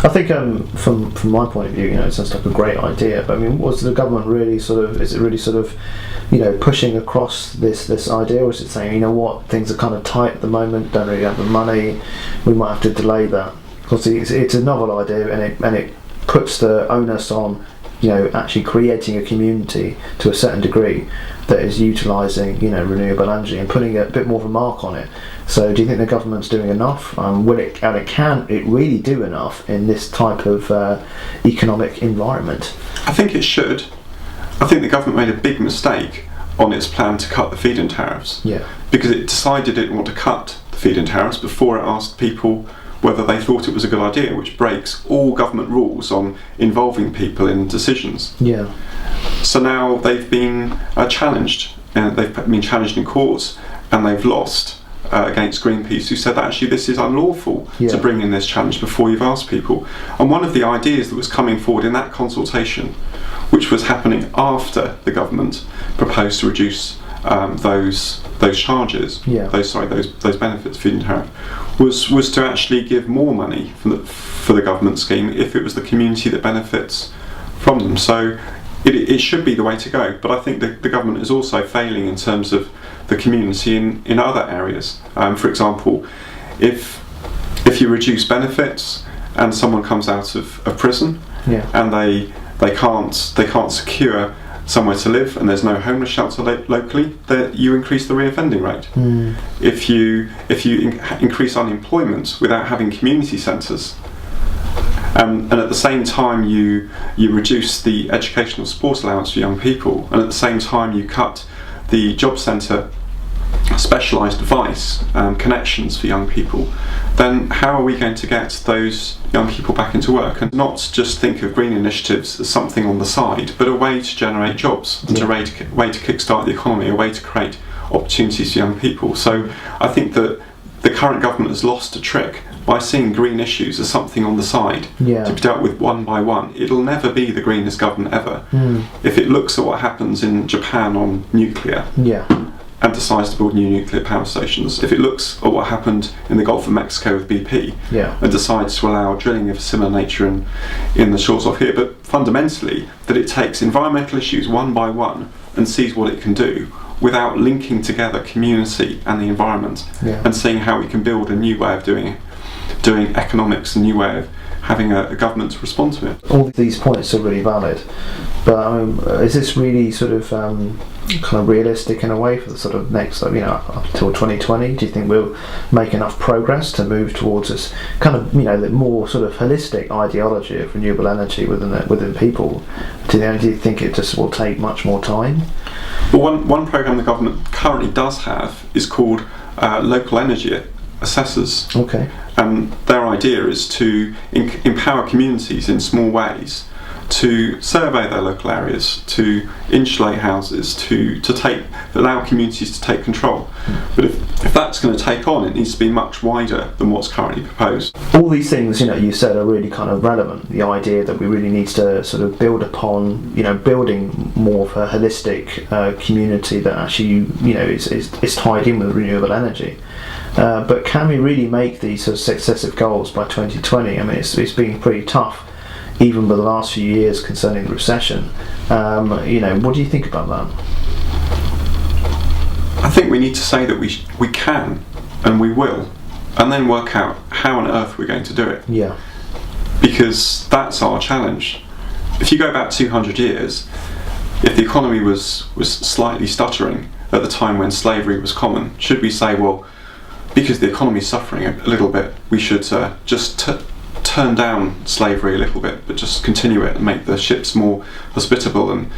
I think from my point of view, it sounds like a great idea. But I mean, was the government really is it really pushing across this idea, or is it saying, what, things are kind of tight at the moment, don't really have the money, we might have to delay that? Because it's a novel idea, and it puts the onus on actually creating a community to a certain degree that is utilising renewable energy and putting a bit more of a mark on it. So do you think the government's doing enough? Can it really do enough in this type of economic environment? I think it should. I think the government made a big mistake on its plan to cut the feed-in tariffs. Yeah. Because it decided it didn't want to cut the feed-in tariffs before it asked people whether they thought it was a good idea, which breaks all government rules on involving people in decisions. Yeah. So now they've been challenged, and they've been challenged in courts, and they've lost against Greenpeace, who said that actually this is unlawful to bring in this challenge before you've asked people. And one of the ideas that was coming forward in that consultation, which was happening after the government proposed to reduce those charges, those benefits, feed-in tariff, was to actually give more money for the government scheme if it was the community that benefits from them. So it should be the way to go, but I think the government is also failing in terms of the community in other areas. For example, if you reduce benefits and someone comes out of prison and they can't secure somewhere to live and there's no homeless shelter locally, that you increase the reoffending rate. If you increase unemployment without having community centres, and at the same time you reduce the educational support allowance for young people, and at the same time you cut the job centre specialised advice connections for young people, then how are we going to get those young people back into work? And not just think of green initiatives as something on the side, but a way to generate jobs, and a way to kickstart the economy, a way to create opportunities for young people. So I think that the current government has lost a trick by seeing green issues as something on the side to be dealt with one by one. It'll never be the greenest government ever. If it looks at what happens in Japan on nuclear and decides to build new nuclear power stations, if it looks at what happened in the Gulf of Mexico with BP and decides to allow drilling of a similar nature in the shores off here, but fundamentally that it takes environmental issues one by one and sees what it can do without linking together community and the environment and seeing how we can build a new way of doing economics, a new way of having a government to respond to it. All these points are really valid, but is this really sort of kind of realistic in a way for the sort of next, up until 2020? Do you think we'll make enough progress to move towards this kind of, the more sort of holistic ideology of renewable energy within people? Do you think it just will take much more time? Well, one programme the government currently does have is called local energy assessors. Okay. And their idea is to empower communities in small ways to survey their local areas, to insulate houses, to allow communities to take control. But if that's going to take on, it needs to be much wider than what's currently proposed. All these things, you said, are really kind of relevant. The idea that we really need to sort of build upon, building more of a holistic community that actually, is tied in with renewable energy. But can we really make these sort of successive goals by 2020? I mean, it's been pretty tough, even with the last few years concerning the recession. What do you think about that? I think we need to say that we can and we will, and then work out how on earth we're going to do it. Yeah. Because that's our challenge. If you go back 200 years, if the economy was slightly stuttering at the time when slavery was common, should we say, well, because the economy is suffering a little bit, we should just turn down slavery a little bit, but just continue it and make the ships more hospitable and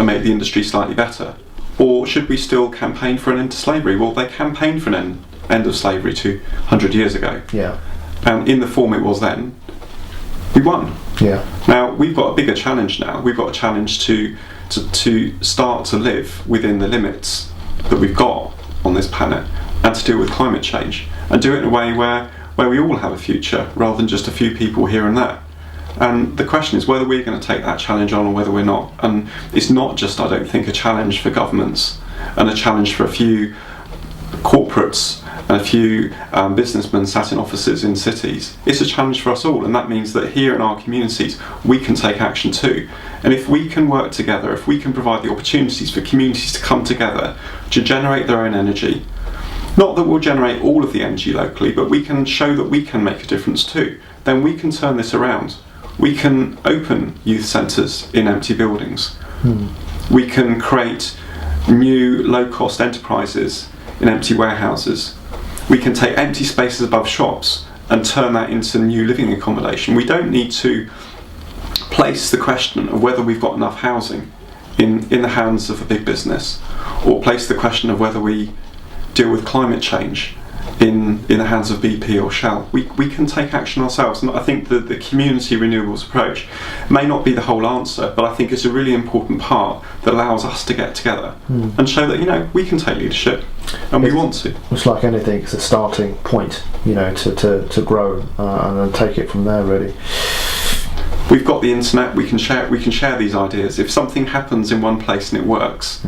make the industry slightly better? Or should we still campaign for an end to slavery? Well, they campaigned for an end of slavery 200 years ago. Yeah. And in the form it was then, we won. Yeah. Now, we've got a bigger challenge now. We've got a challenge to start to live within the limits that we've got on this planet, and to deal with climate change, and do it in a way where we all have a future, rather than just a few people here and there. And the question is whether we're going to take that challenge on or whether we're not. And it's not just, I don't think, a challenge for governments and a challenge for a few corporates and a few businessmen sat in offices in cities. It's a challenge for us all, and that means that here in our communities we can take action too. And if we can work together, if we can provide the opportunities for communities to come together to generate their own energy, not that we'll generate all of the energy locally, but we can show that we can make a difference too, then we can turn this around. We can open youth centres in empty buildings. We can create new low-cost enterprises in empty warehouses. We can take empty spaces above shops and turn that into new living accommodation. We don't need to place the question of whether we've got enough housing in the hands of a big business, or place the question of whether we deal with climate change in the hands of BP or Shell. We can take action ourselves, and I think that the community renewables approach may not be the whole answer, but I think it's a really important part that allows us to get together and show that we can take leadership, and we want to. It's like anything; it's a starting point, to grow and then take it from there. Really. We've got the internet. We can share these ideas. If something happens in one place and it works,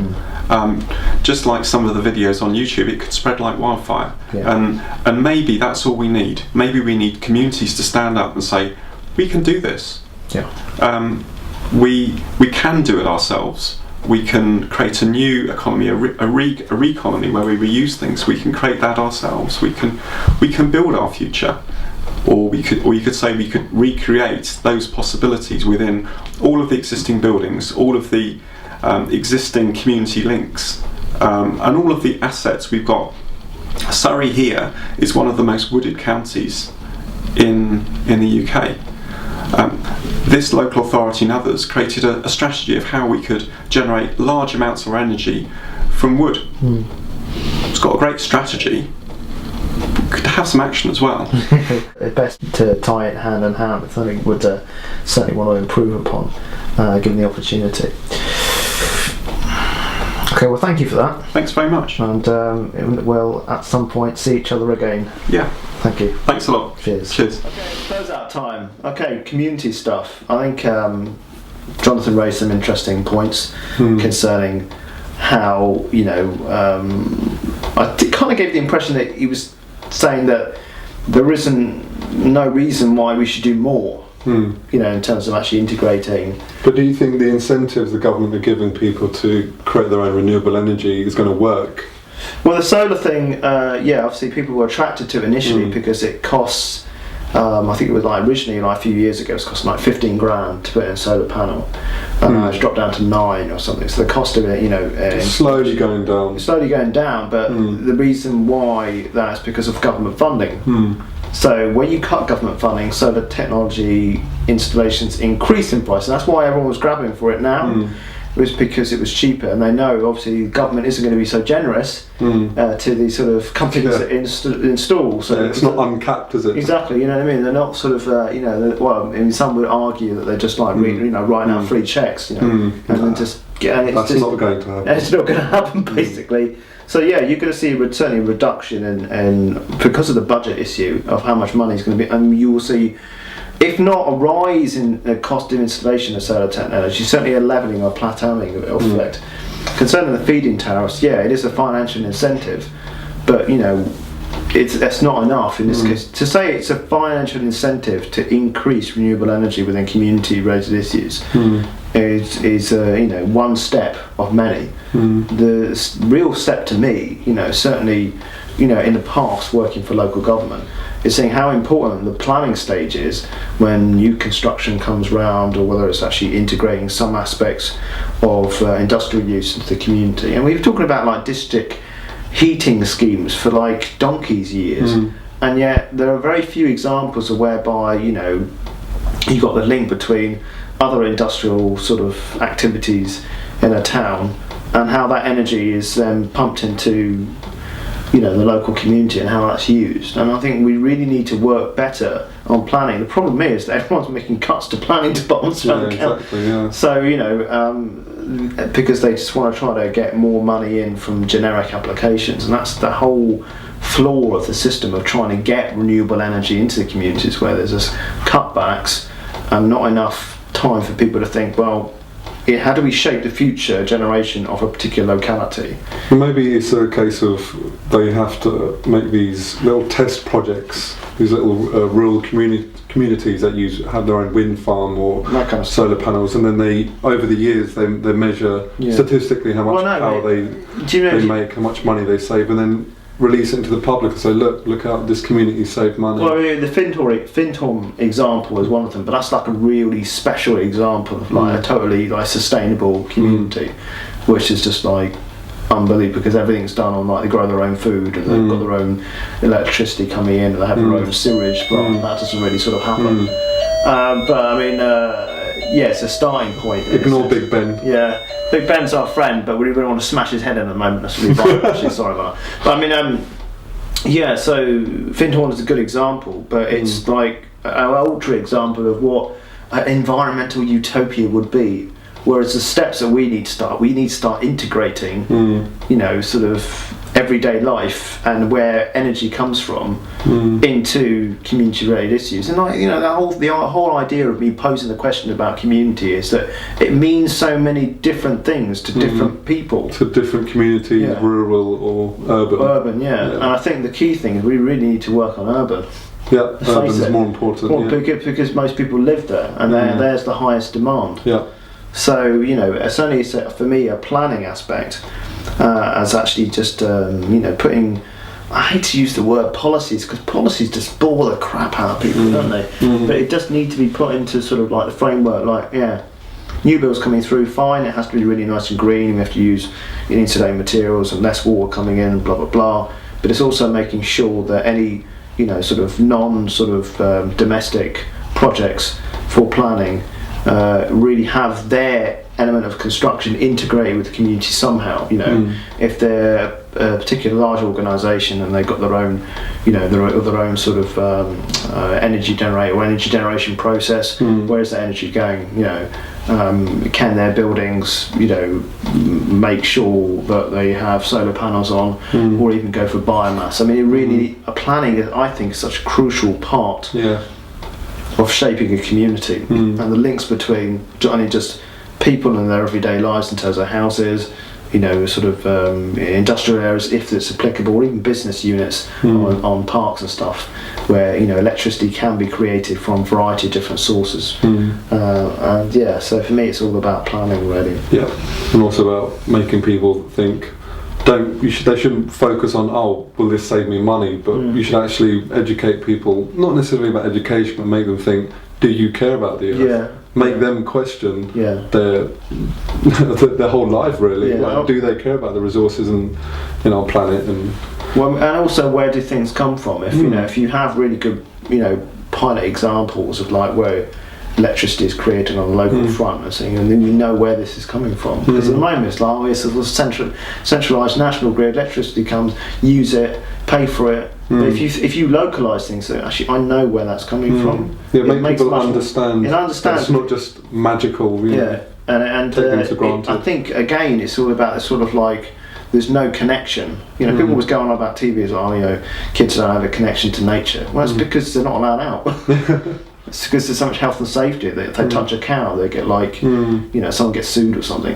just like some of the videos on YouTube, it could spread like wildfire. And maybe that's all we need. Maybe we need communities to stand up and say, we can do this. We can do it ourselves. We can create a new economy, a re-economy where we reuse things. We can create that ourselves. We can build our future. Or you could say we could recreate those possibilities within all of the existing buildings, all of the existing community links, and all of the assets we've got. Surrey here is one of the most wooded counties in the UK. This local authority and others created a strategy of how we could generate large amounts of energy from wood. It's got a great strategy. Could have some action as well. It's best to tie it hand in hand. It's something we'd certainly want to improve upon, given the opportunity. Okay, well, thank you for that. Thanks very much. And we'll at some point see each other again. Yeah. Thank you. Thanks a lot. Cheers. Cheers. Okay, close out time. Okay, community stuff. I think Jonathan raised some interesting points concerning how, I kind of gave the impression that he was saying that there isn't no reason why we should do more, in terms of actually integrating. But do you think the incentives the government are giving people to create their own renewable energy is going to work? Well, the solar thing, obviously people were attracted to it initially because it costs, I think it was originally a few years ago, it was costing $15,000 to put in a solar panel. It's dropped down to 9 or something. So the cost of it, it's slowly going down. Slowly going down, but the reason why that's because of government funding. So when you cut government funding, solar technology installations increase in price, and that's why everyone was grabbing for it now. It was because it was cheaper, and they know obviously the government isn't going to be so generous to these sort of companies that install. So it's not uncapped, is it? Exactly, you know what I mean. They're not sort of, some would argue that they're just writing out free checks, and then just get. That's not going to happen. It's not going to happen, basically. So you're going to see certainly a reduction in because of the budget issue of how much money is going to be, and you will see, if not a rise in the cost of installation of solar technology, certainly a levelling or plateauing effect. Concerning the feed-in tariffs, it is a financial incentive, but that's not enough in this case. To say it's a financial incentive to increase renewable energy within community-related issues is one step of many. The real step to me, certainly, in the past working for local government, is seeing how important the planning stage is when new construction comes round, or whether it's actually integrating some aspects of industrial use into the community. And we were talking about district heating schemes for donkey's years, and yet there are very few examples of whereby you've got the link between other industrial sort of activities in a town and how that energy is then pumped into the local community and how that's used. And I think we really need to work better on planning. The problem is that everyone's making cuts to planning departments around the county. So because they just want to try to get more money in from generic applications, and that's the whole flaw of the system of trying to get renewable energy into the communities, where there's just cutbacks and not enough time for people to think, well, how do we shape the future generation of a particular locality? Maybe it's a case of they have to make these little test projects, these little rural communities that have their own wind farm or that kind of solar panels, and then they, over the years, they measure statistically how much power they make, how much money they save, and then release it into the public and say, look how this community saved money. Well, I mean, the Fintorm example is one of them, but that's like a really special example of like a totally like sustainable community, which is just like unbelievable, because everything's done on like they grow their own food and they've got their own electricity coming in and they have their own sewage, but that doesn't really sort of happen. But I mean, it's a starting point. Ignore Big Ben. Yeah. Big Ben's our friend, but we really want to smash his head in at the moment. That's really violent, actually. Sorry about that. But I mean, so Fintorn is a good example, but it's like an ultra example of what environmental utopia would be. Whereas the steps that we need to start integrating, sort of everyday life and where energy comes from into community-related issues. And the whole idea of me posing the question about community is that it means so many different things to different people, to different communities, rural or urban. Urban, And I think the key thing is we really need to work on urban. Yeah, urban is more important. Because most people live there, and there's the highest demand. Yeah. So it's only for me a planning aspect, as actually just putting. I hate to use the word policies, because policies just bore the crap out of people, don't they? But it does need to be put into sort of like the framework. Like new builds coming through, fine. It has to be really nice and green. We have to use insulating materials and less water coming in, blah blah blah. But it's also making sure that any sort of domestic projects for planning really have their element of construction integrated with the community somehow. If they're a particular large organisation and they've got their own, their own sort of energy generator or energy generation process, where's the energy going? Can their buildings, make sure that they have solar panels on, or even go for biomass? I mean, it really planning, I think, is such a crucial part. Of shaping a community, and the links between just people and their everyday lives in terms of houses, industrial areas if it's applicable, or even business units on parks and stuff, where electricity can be created from a variety of different sources. So for me it's all about planning, really. Yeah, and also about making people think. They shouldn't focus on, will this save me money, but you should actually educate people, not necessarily about education, but make them think, do you care about the earth? Make them question their whole life, really. Do they care about the resources and our planet? And also, where do things come from? If you have really good pilot examples of like where electricity is created on a local front, and then you know where this is coming from. Because at the moment it's like, it's a centralised national grid, electricity comes, use it, pay for it. But if you localise things, so actually I know where that's coming from. Make people understand. It's not just magical. And I think again it's all about this sort of like, there's no connection. People always go on about TV as well, kids don't have a connection to nature. Well, it's because they're not allowed out. It's because there's so much health and safety that if they touch a cow, they get like, someone gets sued or something.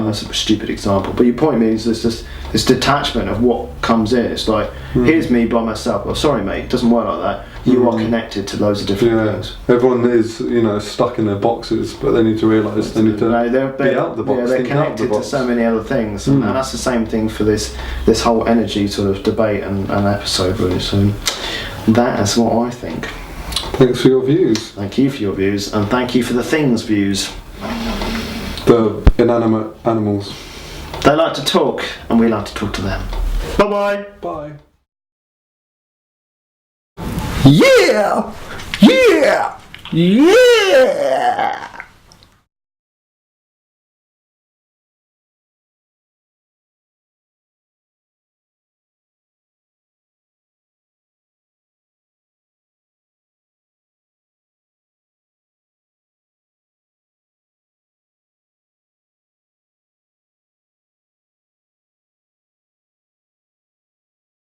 That's a stupid example. But your point is there's just this detachment of what comes in. It's like, here's me by myself. Well, sorry, mate, it doesn't work like that. You are connected to loads of different things. Everyone is, stuck in their boxes, but they need to realise they need to be out the box. Yeah, they're connected to so many other things, and that's the same thing for this whole energy sort of debate and episode, really. So that is what I think. Thanks for your views. Thank you for your views, and thank you for the things views. The inanimate animals. They like to talk, and we like to talk to them. Bye-bye. Bye. Yeah! Yeah! Yeah!